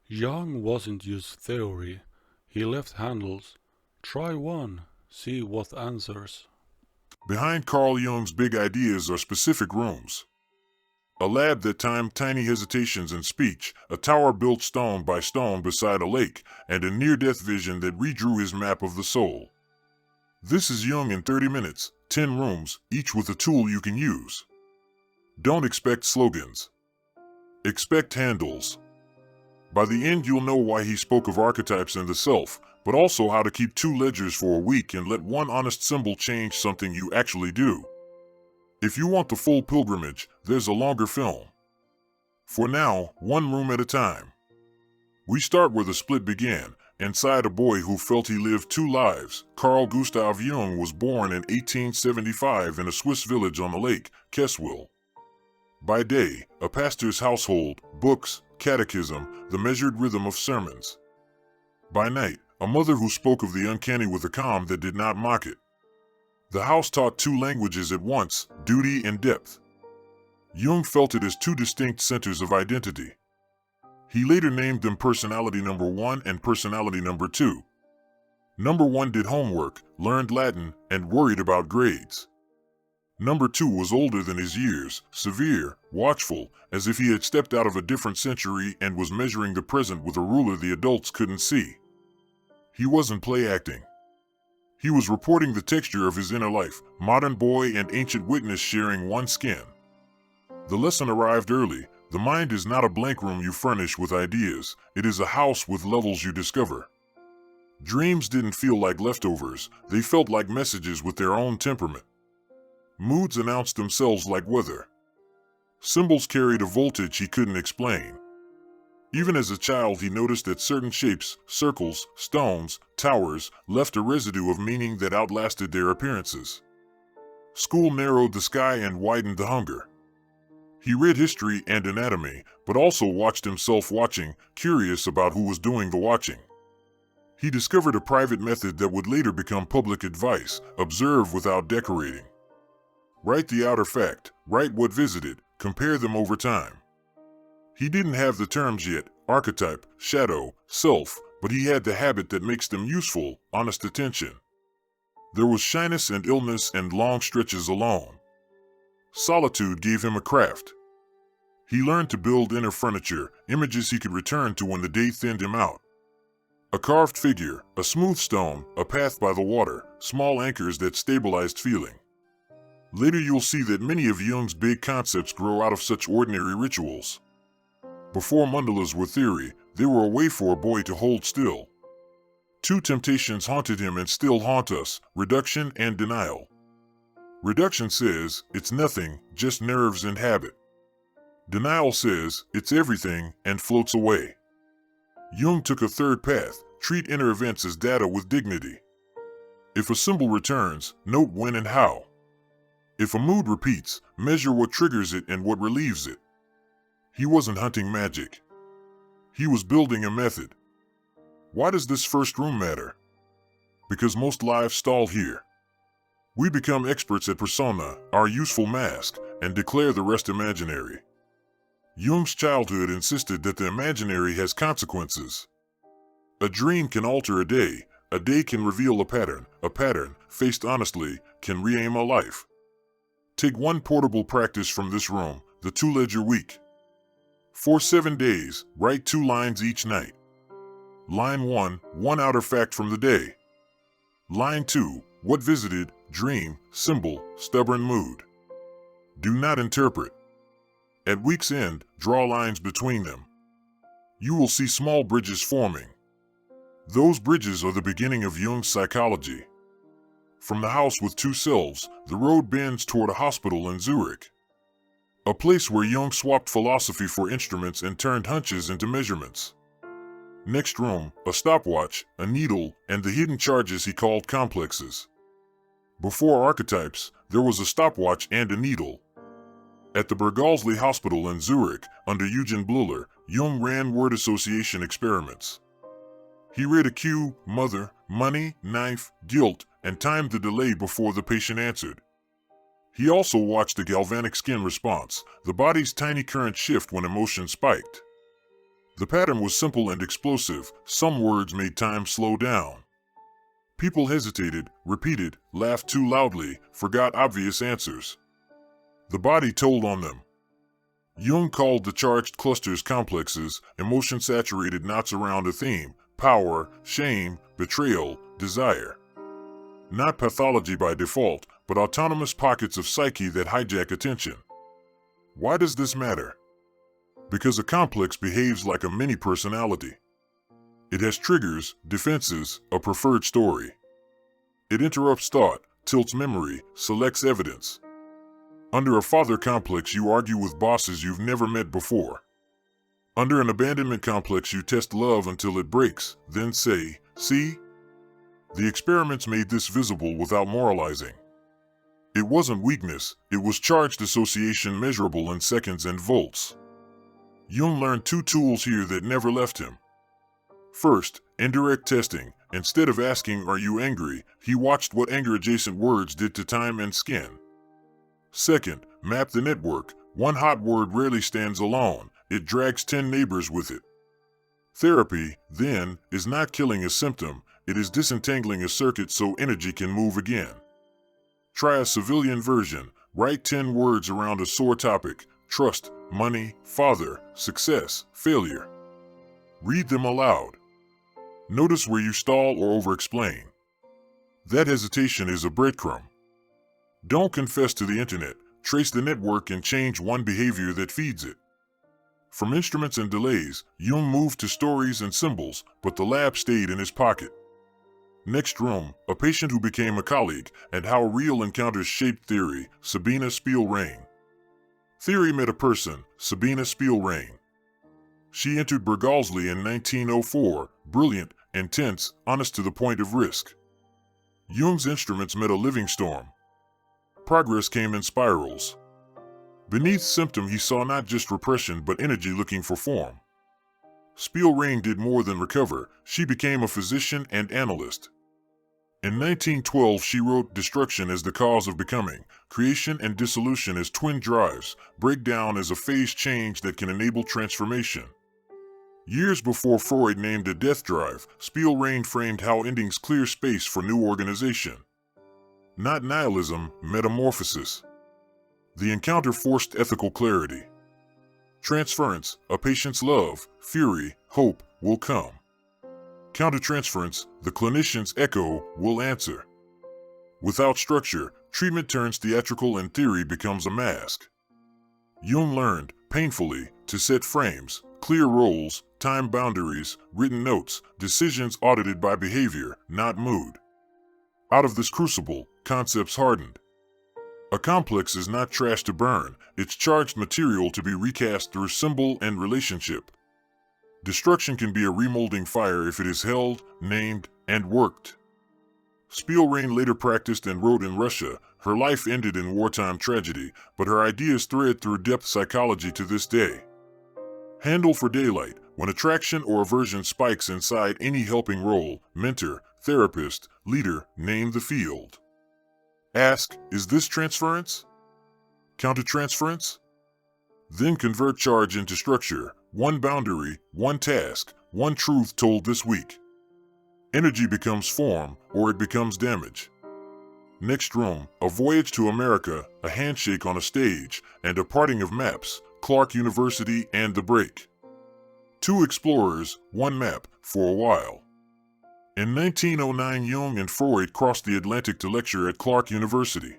Jung wasn't used theory. He left handles. Try one, see what answers. Behind Carl Jung's big ideas are specific rooms. A lab that timed tiny hesitations in speech, a tower built stone by stone beside a lake, and a near-death vision that redrew his map of the soul. This is Jung in 30 minutes, 10 rooms, each with a tool you can use. Don't expect slogans. Expect handles. By the end, you'll know why he spoke of archetypes and the self, but also how to keep two ledgers for a week and let one honest symbol change something you actually do. If you want the full pilgrimage, there's a longer film. For now, one room at a time. We start where the split began, inside a boy who felt he lived two lives. Carl Gustav Jung was born in 1875 in a Swiss village on the lake, Kesswil. By day, a pastor's household, books, catechism, the measured rhythm of sermons. By night, a mother who spoke of the uncanny with a calm that did not mock it. The house taught two languages at once, duty and depth. Jung felt it as two distinct centers of identity. He later named them personality number 1 and personality number 2. Number 1 did homework, learned Latin, and worried about grades. Number 2 was older than his years, severe, watchful, as if he had stepped out of a different century and was measuring the present with a ruler the adults couldn't see. He wasn't play acting. He was reporting the texture of his inner life, modern boy and ancient witness sharing one skin. The lesson arrived early. The mind is not a blank room you furnish with ideas. It is a house with levels you discover. Dreams didn't feel like leftovers. They felt like messages with their own temperament. Moods announced themselves like weather. Symbols carried a voltage he couldn't explain. Even as a child, he noticed that certain shapes, circles, stones, towers, left a residue of meaning that outlasted their appearances. School narrowed the sky and widened the hunger. He read history and anatomy, but also watched himself watching, curious about who was doing the watching. He discovered a private method that would later become public advice: observe without decorating. Write the outer fact, write what visited, compare them over time. He didn't have the terms yet, archetype, shadow, self, but he had the habit that makes them useful, honest attention. There was shyness and illness and long stretches alone. Solitude gave him a craft. He learned to build inner furniture, images he could return to when the day thinned him out. A carved figure, a smooth stone, a path by the water, small anchors that stabilized feeling. Later you'll see that many of Jung's big concepts grow out of such ordinary rituals. Before mandalas were theory, they were a way for a boy to hold still. Two temptations haunted him and still haunt us: reduction and denial. Reduction says, it's nothing, just nerves and habit. Denial says, it's everything, and floats away. Jung took a third path: treat inner events as data with dignity. If a symbol returns, note when and how. If a mood repeats, measure what triggers it and what relieves it. He wasn't hunting magic. He was building a method. Why does this first room matter? Because most lives stall here. We become experts at persona, our useful mask, and declare the rest imaginary. Jung's childhood insisted that the imaginary has consequences. A dream can alter a day can reveal a pattern, faced honestly, can re-aim a life. Take one portable practice from this room, the 2-ledger week. For 7 days, write 2 lines each night. Line 1, one outer fact from the day. Line 2, what visited, dream, symbol, stubborn mood. Do not interpret. At week's end, draw lines between them. You will see small bridges forming. Those bridges are the beginning of Jung's psychology. From the house with 2 selves, the road bends toward a hospital in Zurich. A place where Jung swapped philosophy for instruments and turned hunches into measurements. Next room, a stopwatch, a needle, and the hidden charges he called complexes. Before Archetypes, there was a stopwatch and a needle. At the Burghölzli hospital in Zurich, under Eugen Bleuler, Jung ran word association experiments. He read a cue: mother, money, knife, guilt, and timed the delay before the patient answered. He also watched the galvanic skin response, the body's tiny current shift when emotion spiked. The pattern was simple and explosive. Some words made time slow down. People hesitated, repeated, laughed too loudly, forgot obvious answers. The body told on them. Jung called the charged clusters complexes, emotion-saturated knots around a theme: power, shame, betrayal, desire. Not pathology by default, but autonomous pockets of psyche that hijack attention. Why does this matter? Because a complex behaves like a mini-personality. It has triggers, defenses, a preferred story. It interrupts thought, tilts memory, selects evidence. Under a father complex, you argue with bosses you've never met before. Under an abandonment complex, you test love until it breaks, then say, "See?" The experiments made this visible without moralizing. It wasn't weakness, it was charged association measurable in seconds and volts. Jung learned two tools here that never left him. First, indirect testing. Instead of asking, "Are you angry?" he watched what anger-adjacent words did to time and skin. Second, map the network. One hot word rarely stands alone. It drags 10 neighbors with it. Therapy, then, is not killing a symptom. It is disentangling a circuit so energy can move again. Try a civilian version. Write 10 words around a sore topic: trust, money, father, success, failure. Read them aloud. Notice where you stall or over-explain. That hesitation is a breadcrumb. Don't confess to the internet. Trace the network and change one behavior that feeds it. From instruments and delays, Jung moved to stories and symbols, but the lab stayed in his pocket. Next room, a patient who became a colleague, and how real encounters shaped theory, Sabina Speilrein. Theory met a person, Sabina Speilrein. She entered Burghölzli in 1904, brilliant, intense, honest to the point of risk. Jung's instruments met a living storm. Progress came in spirals. Beneath symptom he saw not just repression but energy looking for form. Speilrein did more than recover, she became a physician and analyst. In 1912 she wrote Destruction as the Cause of Becoming, Creation and Dissolution as Twin Drives, Breakdown as a Phase Change that can enable transformation. Years before Freud named a death drive, Speilrein framed how endings clear space for new organization. Not nihilism, metamorphosis. The encounter forced ethical clarity. Transference, a patient's love, fury, hope, will come. Countertransference, the clinician's echo, will answer. Without structure, treatment turns theatrical and theory becomes a mask. Jung learned, painfully, to set frames, clear roles, time boundaries, written notes, decisions audited by behavior, not mood. Out of this crucible, concepts hardened. A complex is not trash to burn, it's charged material to be recast through symbol and relationship. Destruction can be a remolding fire if it is held, named, and worked. Speilrein later practiced and wrote in Russia. Her life ended in wartime tragedy, but her ideas thread through depth psychology to this day. Handle for daylight. When attraction or aversion spikes inside any helping role, mentor, therapist, leader, name the field. Ask, is this transference? Countertransference? Then convert charge into structure. One boundary, one task, one truth told this week. Energy becomes form, or it becomes damage. Next room, a voyage to America, a handshake on a stage, and a parting of maps, Clark University and the break. Two explorers, one map, for a while. In 1909, Jung and Freud crossed the Atlantic to lecture at Clark University.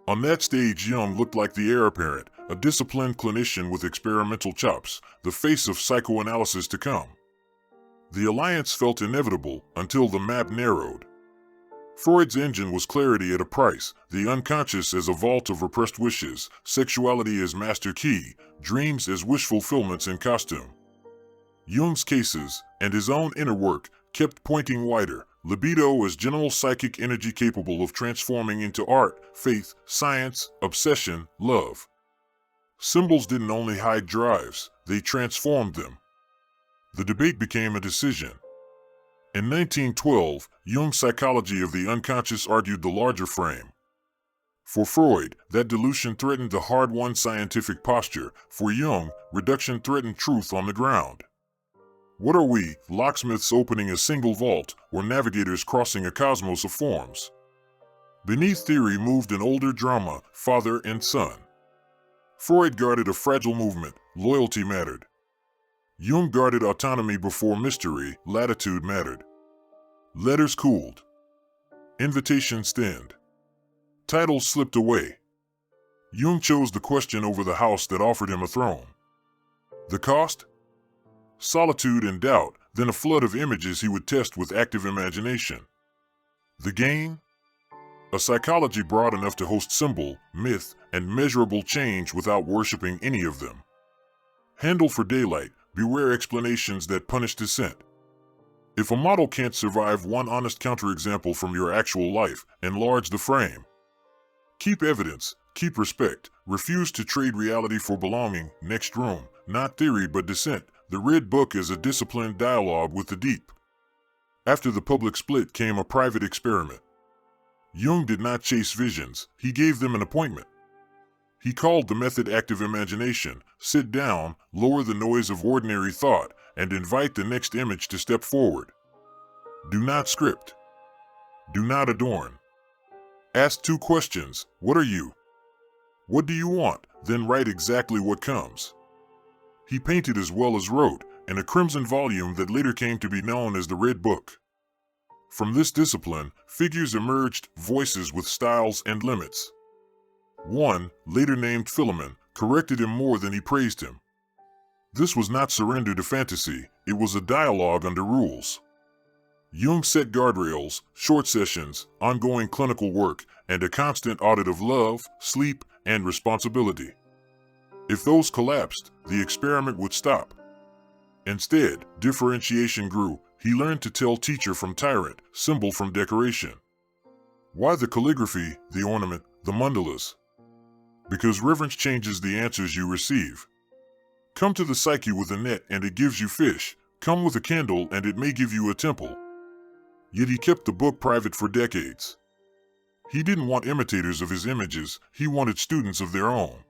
On that stage, Jung looked like the heir apparent, a disciplined clinician with experimental chops, the face of psychoanalysis to come. The alliance felt inevitable until the map narrowed. Freud's engine was clarity at a price, the unconscious as a vault of repressed wishes, sexuality as master key, dreams as wish fulfillments in costume. Jung's cases, and his own inner work, kept pointing wider, libido as general psychic energy capable of transforming into art, faith, science, obsession, love. Symbols didn't only hide drives, they transformed them. The debate became a decision. In 1912, Jung's psychology of the unconscious argued the larger frame. For Freud, that dilution threatened the hard-won scientific posture. For Jung, reduction threatened truth on the ground. What are we, locksmiths opening a single vault, or navigators crossing a cosmos of forms? Beneath theory moved an older drama, father and son. Freud guarded a fragile movement, loyalty mattered. Jung guarded autonomy before mystery, latitude mattered. Letters cooled. Invitations thinned. Titles slipped away. Jung chose the question over the house that offered him a throne. The cost? Solitude and doubt, then a flood of images he would test with active imagination. The gain? A psychology broad enough to host symbol, myth, and measurable change without worshipping any of them. Handle for daylight, beware explanations that punish dissent. If a model can't survive one honest counterexample from your actual life, enlarge the frame. Keep evidence, keep respect, refuse to trade reality for belonging. Next room, not theory but dissent. The Red Book is a disciplined dialogue with the deep. After the public split came a private experiment. Jung did not chase visions, he gave them an appointment. He called the method active imagination. Sit down, lower the noise of ordinary thought, and invite the next image to step forward. Do not script. Do not adorn. Ask 2 questions. What are you? What do you want? Then write exactly what comes. He painted as well as wrote, in a crimson volume that later came to be known as the Red Book. From this discipline, figures emerged, voices with styles and limits. One, later named Philemon, corrected him more than he praised him. This was not surrender to fantasy, it was a dialogue under rules. Jung set guardrails, short sessions, ongoing clinical work, and a constant audit of love, sleep, and responsibility. If those collapsed, the experiment would stop. Instead, differentiation grew. He learned to tell teacher from tyrant, symbol from decoration. Why the calligraphy, the ornament, the mandalas? Because reverence changes the answers you receive. Come to the psyche with a net and it gives you fish. Come with a candle and it may give you a temple. Yet he kept the book private for decades. He didn't want imitators of his images, he wanted students of their own.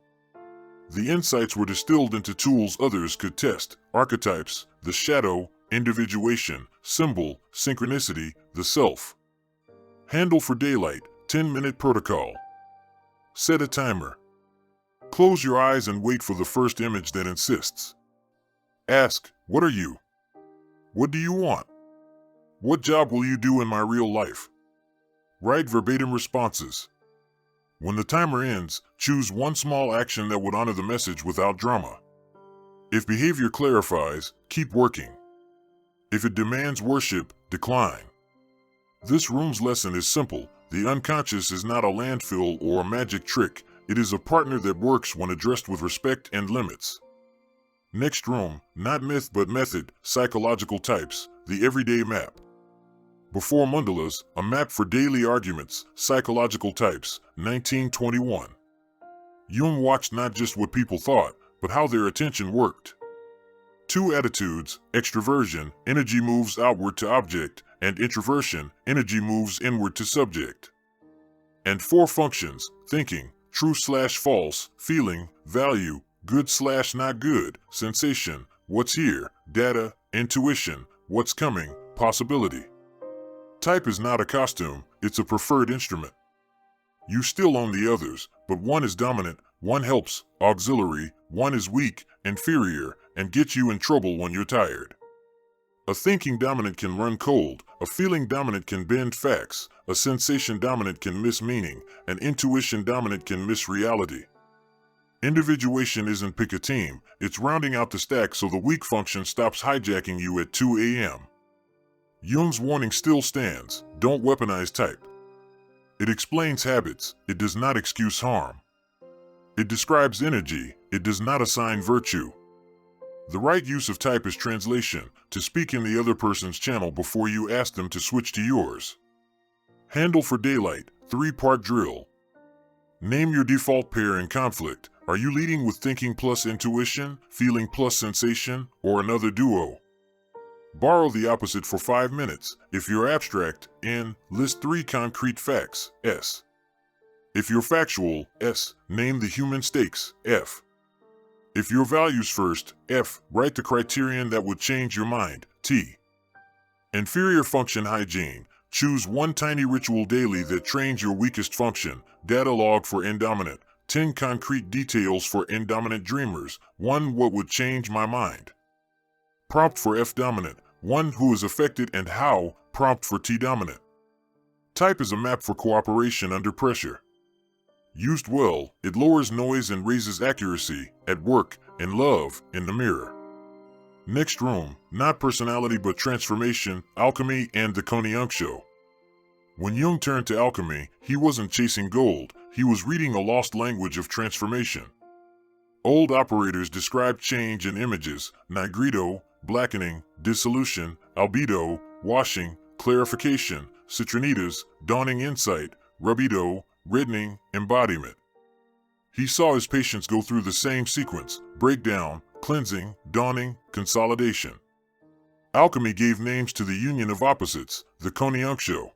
The insights were distilled into tools others could test: archetypes, the shadow, individuation, symbol, synchronicity, the self. Handle for daylight, 10-minute protocol. Set a timer. Close your eyes and wait for the first image that insists. Ask, what are you? What do you want? What job will you do in my real life? Write verbatim responses. When the timer ends, choose one small action that would honor the message without drama. If behavior clarifies, keep working. If it demands worship, decline. This room's lesson is simple. The unconscious is not a landfill or a magic trick. It is a partner that works when addressed with respect and limits. Next room, not myth but method, psychological types, the everyday map. Before mandalas, a map for daily arguments, psychological types, 1921. Jung watched not just what people thought, but how their attention worked. 2 attitudes, extroversion, energy moves outward to object, and introversion, energy moves inward to subject. And 4 functions, thinking, true/false, feeling, value, good/not good, sensation, what's here, data, intuition, what's coming, possibility. Type is not a costume, it's a preferred instrument. You still own the others, but one is dominant, one helps, auxiliary, one is weak, inferior, and gets you in trouble when you're tired. A thinking dominant can run cold, a feeling dominant can bend facts, a sensation dominant can miss meaning, an intuition dominant can miss reality. Individuation isn't pick a team, it's rounding out the stack so the weak function stops hijacking you at 2 a.m. Jung's warning still stands: don't weaponize type. It explains habits, it does not excuse harm. It describes energy, it does not assign virtue. The right use of type is translation, to speak in the other person's channel before you ask them to switch to yours. Handle for daylight, 3-part drill. Name your default pair in conflict. Are you leading with thinking plus intuition, feeling plus sensation, or another duo? Borrow the opposite for 5 minutes. If you're abstract, N, list 3 concrete facts, S. If you're factual, S, name the human stakes, F. If your values first, F, write the criterion that would change your mind, T. Inferior function hygiene. Choose one tiny ritual daily that trains your weakest function. Data log for indominant. 10 concrete details for indominant dreamers. 1. What would change my mind? Prompt for F dominant. 1. Who is affected and how? Prompt for T dominant. Type is a map for cooperation under pressure. Used well, it lowers noise and raises accuracy, at work, in love, in the mirror. Next room, not personality but transformation, alchemy and the Coniunctionis. When Jung turned to alchemy, he wasn't chasing gold, he was reading a lost language of transformation. Old operators described change in images: nigredo, blackening, dissolution, albedo, washing, clarification, citrinitas, dawning insight, rubido, reddening, embodiment. He saw his patients go through the same sequence: breakdown, cleansing, dawning, consolidation. Alchemy gave names to the union of opposites, the Coniunctionis.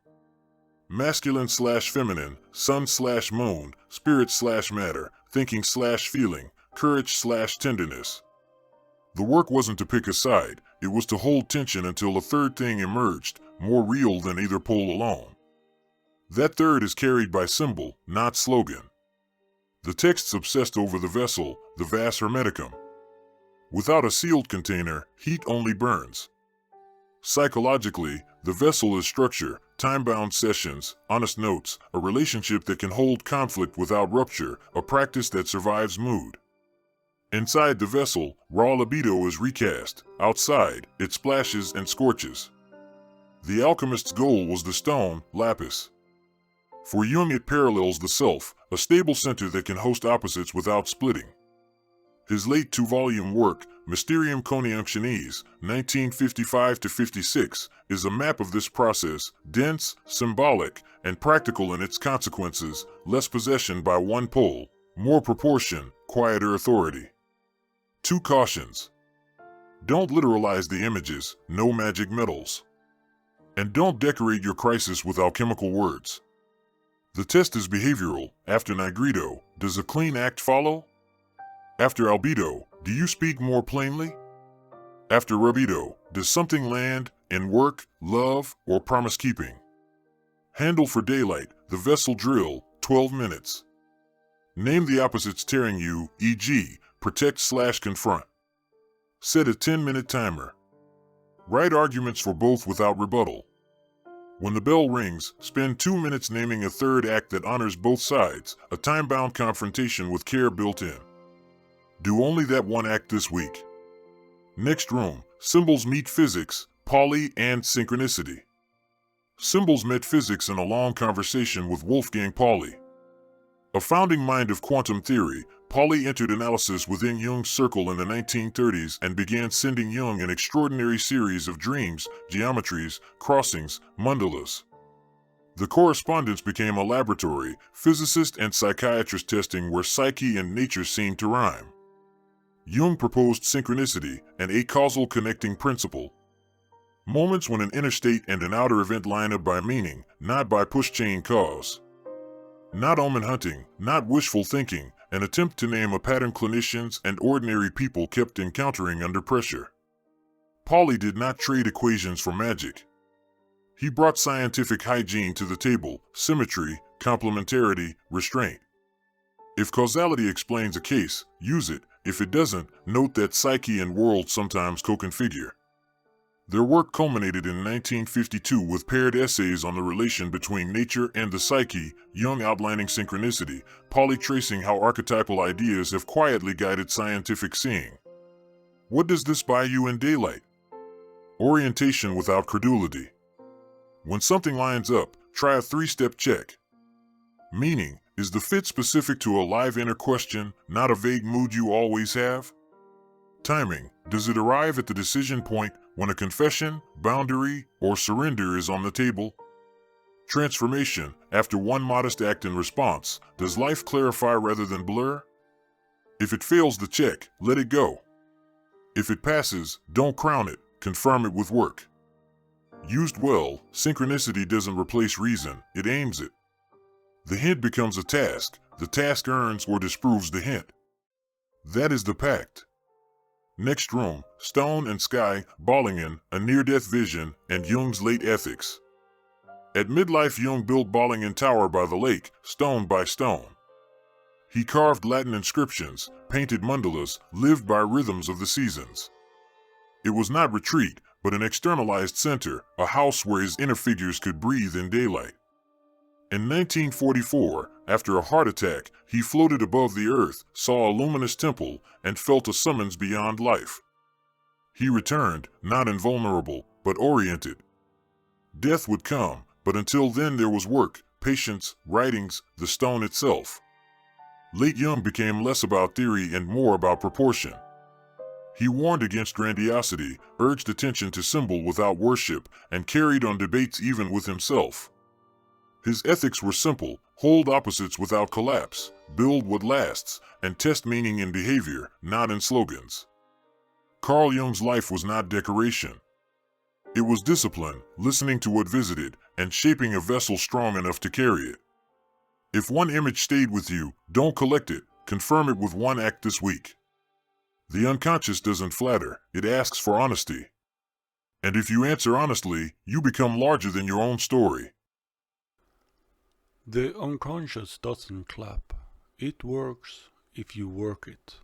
Masculine/feminine, sun/moon, spirit/matter, thinking/feeling, courage/tenderness. The work wasn't to pick a side, it was to hold tension until a third thing emerged, more real than either pole alone. That third is carried by symbol, not slogan. The texts obsessed over the vessel, the vas hermeticum. Without a sealed container, heat only burns. Psychologically, the vessel is structure, time-bound sessions, honest notes, a relationship that can hold conflict without rupture, a practice that survives mood. Inside the vessel, raw libido is recast. Outside, it splashes and scorches. The alchemist's goal was the stone, lapis. For Jung, it parallels the self, a stable center that can host opposites without splitting. His late 2-volume work, Mysterium Coniunctionis, 1955-56, is a map of this process, dense, symbolic, and practical in its consequences: less possession by one pole, more proportion, quieter authority. 2 cautions. Don't literalize the images, no magic metals. And don't decorate your crisis with alchemical words. The test is behavioral. After nigredo, does a clean act follow? After albedo, do you speak more plainly? After rubido, does something land, in work, love, or promise-keeping? Handle for daylight, the vessel drill, 12 minutes. Name the opposites tearing you, e.g., protect/confront. Set a 10-minute timer. Write arguments for both without rebuttal. When the bell rings, spend 2 minutes naming a third act that honors both sides, a time-bound confrontation with care built in. Do only that one act this week. Next room, symbols meet physics, Pauli and synchronicity. Symbols met physics in a long conversation with Wolfgang Pauli. A founding mind of quantum theory, Pauli entered analysis within Jung's circle in the 1930s and began sending Jung an extraordinary series of dreams, geometries, crossings, mandalas. The correspondence became a laboratory, physicist and psychiatrist testing where psyche and nature seemed to rhyme. Jung proposed synchronicity, an acausal connecting principle. Moments when an inner state and an outer event line up by meaning, not by push-chain cause. Not omen hunting, not wishful thinking, an attempt to name a pattern clinicians and ordinary people kept encountering under pressure. Pauli did not trade equations for magic. He brought scientific hygiene to the table: symmetry, complementarity, restraint. If causality explains a case, use it. If it doesn't, note that psyche and world sometimes co-configure. Their work culminated in 1952 with paired essays on the relation between nature and the psyche, Jung outlining synchronicity, Pauli tracing how archetypal ideas have quietly guided scientific seeing. What does this buy you in daylight? Orientation without credulity. When something lines up, try a 3-step check. Meaning, is the fit specific to a live inner question, not a vague mood you always have? Timing, does it arrive at the decision point when a confession, boundary, or surrender is on the table? Transformation, after one modest act in response, does life clarify rather than blur? If it fails the check, let it go. If it passes, don't crown it, confirm it with work. Used well, synchronicity doesn't replace reason, it aims it. The hint becomes a task, the task earns or disproves the hint. That is the pact. Next room, Stone and Sky, Bollingen, a near-death vision, and Jung's late ethics. At midlife, Jung built Bollingen Tower by the lake, stone by stone. He carved Latin inscriptions, painted mandalas, lived by rhythms of the seasons. It was not retreat, but an externalized center, a house where his inner figures could breathe in daylight. In 1944, after a heart attack, he floated above the earth, saw a luminous temple, and felt a summons beyond life. He returned, not invulnerable, but oriented. Death would come, but until then there was work, patience, writings, the stone itself. Late Jung became less about theory and more about proportion. He warned against grandiosity, urged attention to symbol without worship, and carried on debates even with himself. His ethics were simple: hold opposites without collapse, build what lasts, and test meaning in behavior, not in slogans. Carl Jung's life was not decoration. It was discipline, listening to what visited, and shaping a vessel strong enough to carry it. If one image stayed with you, don't collect it, confirm it with one act this week. The unconscious doesn't flatter, it asks for honesty. And if you answer honestly, you become larger than your own story. The unconscious doesn't clap. It works if you work it.